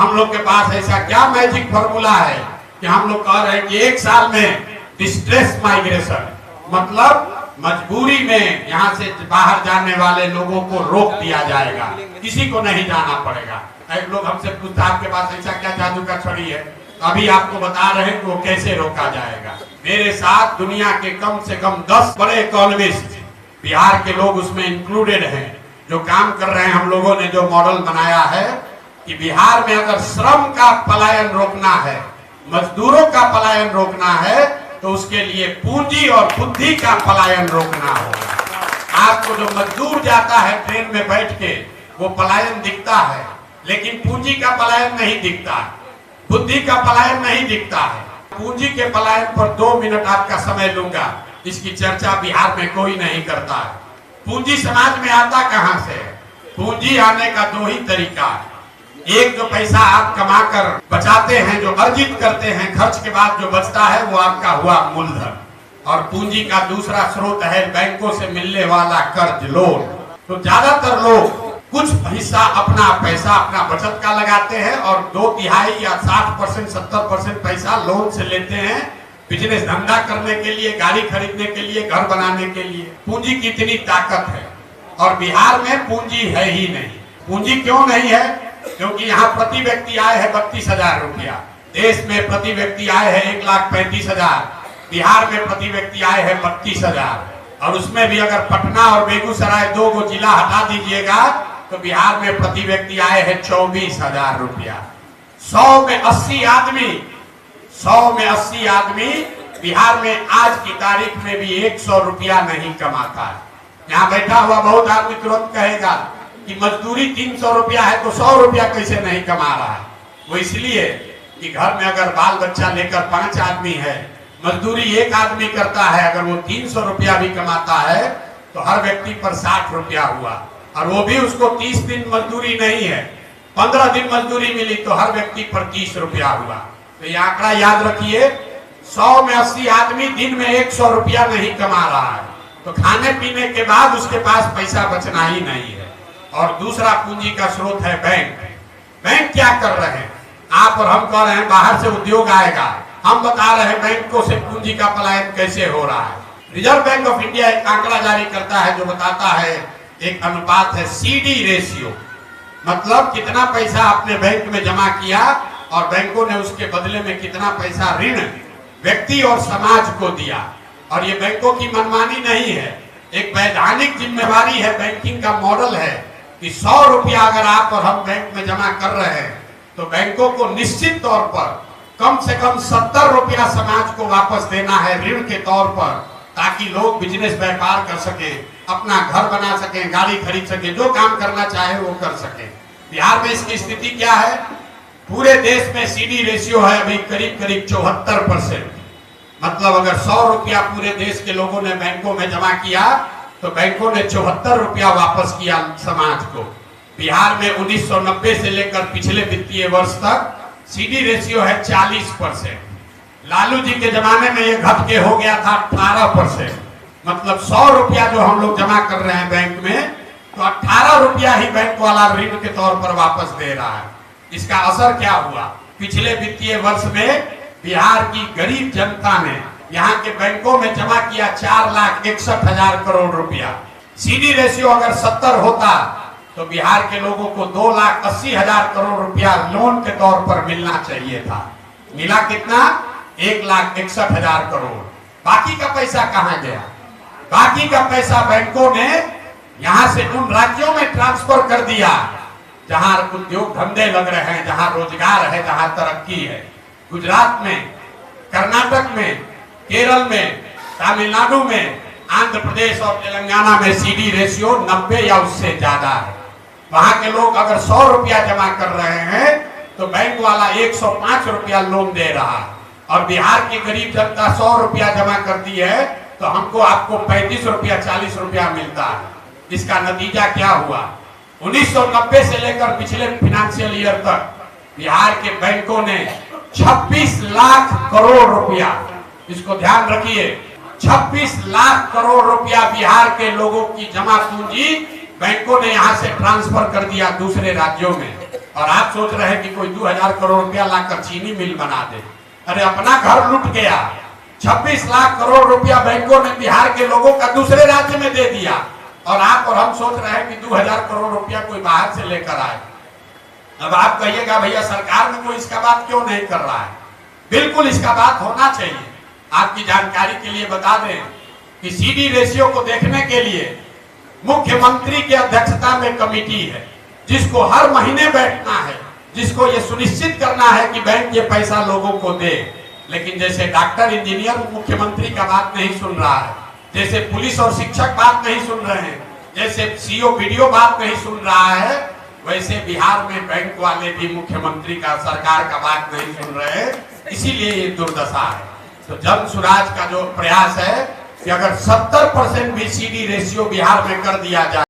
हम लोग के पास ऐसा क्या मैजिक फॉर्मूला है कि हम लोग कह रहे हैं कि एक साल में डिस्ट्रेस माइग्रेशन, मतलब मजबूरी में यहाँ से बाहर जाने वाले लोगों को रोक दिया जाएगा, किसी को नहीं जाना पड़ेगा। एक लोग हमसे पूछता आपके पास ऐसा क्या जादू का छड़ी है, अभी आपको बता रहे हैं कि वो कैसे रोका जाएगा। मेरे साथ दुनिया के कम से कम 10 बड़े इकोनॉमिस्ट, बिहार के लोग उसमें इंक्लूडेड हैं, जो काम कर रहे हैं। हम लोगों ने जो मॉडल बनाया है कि बिहार में अगर श्रम का पलायन रोकना है, मजदूरों का पलायन रोकना है, तो उसके लिए पूंजी और बुद्धि का पलायन रोकना होगा। आपको जो मजदूर जाता है ट्रेन में बैठ के, वो पलायन दिखता है, लेकिन पूंजी का पलायन नहीं दिखता, बुद्धि का पलायन नहीं दिखता है। पूंजी के पलायन पर 2 मिनट आपका समय लूंगा, इसकी चर्चा बिहार में कोई नहीं करता है। पूंजी समाज में आता कहां से? पूंजी आने का 2 ही तरीका है। एक, जो पैसा आप कमाकर बचाते हैं, जो अर्जित करते हैं, खर्च के बाद जो बचता है वो आपका हुआ मूलधन। और पूंजी का दूसरा स्रोत है बैंकों से मिलने वाला कर्ज, लोन। तो ज्यादातर लोग कुछ हिस्सा अपना पैसा अपना बचत का लगाते हैं और 2/3 या 60% 70% पैसा लोन से लेते हैं, बिजनेस धंधा करने के लिए, गाड़ी खरीदने के लिए, घर बनाने के लिए। पूंजी की इतनी ताकत है और बिहार में पूंजी है ही नहीं। पूंजी क्यों नहीं है? क्योंकि यहाँ प्रति व्यक्ति आय है 32,000 रुपया। देश में प्रति व्यक्ति आय है 1,35,000। बिहार में प्रति व्यक्ति आय है 32,000। और उसमें भी अगर पटना और बेगूसराय 2 को जिला हटा दीजिएगा तो बिहार में प्रति व्यक्ति आय है 24,000 रुपया। 100 में 80 आदमी बिहार में आज की तारीख में भी 100 रुपया नहीं कमाता है। यहाँ बैठा हुआ बहुत आदमी तुरंत कहेगा कि मजदूरी 300 रुपया है तो 100 रुपया कैसे नहीं कमा रहा है? वो इसलिए कि घर में अगर बाल बच्चा लेकर 5 आदमी है, मजदूरी 1 आदमी करता है, अगर वो 300 रुपया भी कमाता है तो हर व्यक्ति पर 60 रुपया हुआ। और वो भी उसको 30 दिन मजदूरी नहीं है, 15 दिन मजदूरी मिली तो हर व्यक्ति पर 30 रुपया हुआ। तो ये आंकड़ा याद रखिए, 100 में 80 आदमी दिन में 100 रुपया नहीं कमा रहा है, तो खाने पीने के बाद उसके पास पैसा बचना ही नहीं है। और दूसरा पूंजी का स्रोत है बैंक। बैंक क्या कर रहे हैं? आप और हम कह रहे हैं बाहर से उद्योग आएगा, हम बता रहे हैं बैंकों से पूंजी का पलायन कैसे हो रहा है। रिजर्व बैंक ऑफ इंडिया एक आंकड़ा जारी करता है जो बताता है, एक अनुपात है CD रेशियो, मतलब कितना पैसा आपने बैंक में जमा किया और बैंकों ने उसके बदले में कितना पैसा ऋण व्यक्ति और समाज को दिया। और ये बैंकों की मनमानी नहीं है, एक वैधानिक जिम्मेवारी है, बैंकिंग का मॉडल है कि 100 रुपया अगर आप और हम बैंक में जमा कर रहे हैं तो बैंकों को निश्चित तौर पर कम से कम 70 रुपया समाज को वापस देना है ऋण के तौर पर, ताकि लोग बिजनेस व्यापार कर सके, अपना घर बना सके, गाड़ी खरीद सके, जो काम करना चाहे वो कर सके। बिहार में इसकी स्थिति क्या है? पूरे देश में CD रेशियो है अभी करीब 74%। मतलब अगर 100 रुपया पूरे देश के लोगों ने बैंकों में जमा किया तो बैंकों ने 74 रुपया वापस किया समाज को। बिहार में 1990 से लेकर पिछले वित्तीय वर्ष तक CD रेशियो है 40%। लालू जी के जमाने में ये घट के हो गया था 18%। मतलब 100 रुपया जो हम लोग जमा कर रहे हैं बैंक में, तो 18 रुपया ही बैंक वाला ऋण के तौर पर वापस दे रहा है। इसका असर क्या हुआ? पिछले वित्तीय वर्ष में बिहार की गरीब जनता ने यहाँ के बैंकों में जमा किया 4,61,000 करोड़ रुपया। CD रेशियो अगर 70 होता तो बिहार के लोगों को 2,80,000 करोड़ रुपया लोन के तौर पर मिलना चाहिए था। मिला कितना? 1,61,000 करोड़। बाकी का पैसा कहाँ गया? बाकी का पैसा बैंकों ने यहाँ से उन राज्यों में ट्रांसफर कर दिया जहाँ उद्योग धंधे लग रहे हैं, जहाँ रोजगार है, जहाँ तरक्की है। गुजरात में, कर्नाटक में, केरल में, तमिलनाडु में, आंध्र प्रदेश और तेलंगाना में CD रेशियो 90 या उससे ज्यादा है। वहां के लोग अगर 100 रुपया जमा कर रहे हैं तो बैंक वाला 105 रुपया लोन दे रहा है। और बिहार की गरीब जनता 100 रुपया जमा करती है तो हमको आपको 35 रुपया 40 रुपया मिलता है। इसका नतीजा क्या हुआ? 1990 से लेकर पिछले फाइनेंशियल ईयर तक बिहार के बैंकों ने 26 लाख करोड़ रुपया, इसको ध्यान रखिए, 26 लाख करोड़ रुपया बिहार के लोगों की जमा पूंजी बैंकों ने यहां से ट्रांसफर कर दिया दूसरे राज्यों में। और आप सोच रहे हैं कि कोई 2000 करोड़ रुपया लाकर चीनी मिल बना दे। अरे अपना घर लूट गया। 26 लाख करोड़ रुपया बैंकों ने बिहार के लोगों का दूसरे राज्य में दे दिया, और आप और हम सोच रहे हैं कि 2000 करोड़ रुपया कोई बाहर से लेकर आए। अब आप कहिएगा भैया सरकार में कोई इसका बात क्यों नहीं कर रहा है? बिल्कुल इसका बात होना चाहिए। आपकी जानकारी के लिए बता दें कि सीडी रेशियो को देखने के लिए मुख्यमंत्री की अध्यक्षता में कमेटी है, जिसको हर महीने बैठना है, जिसको ये सुनिश्चित करना है कि बैंक ये पैसा लोगों को दे। लेकिन जैसे डॉक्टर इंजीनियर मुख्यमंत्री का बात नहीं सुन रहा है, जैसे पुलिस और शिक्षक बात नहीं सुन रहे हैं, जैसे सीओ वीडियो बात नहीं सुन रहा है, वैसे बिहार में बैंक वाले भी मुख्यमंत्री का, सरकार का बात नहीं सुन रहे हैं। इसीलिए ये दुर्दशा है। तो जन सुराज का जो प्रयास है कि अगर 70% भी सीडी रेशियो बिहार में कर दिया जाए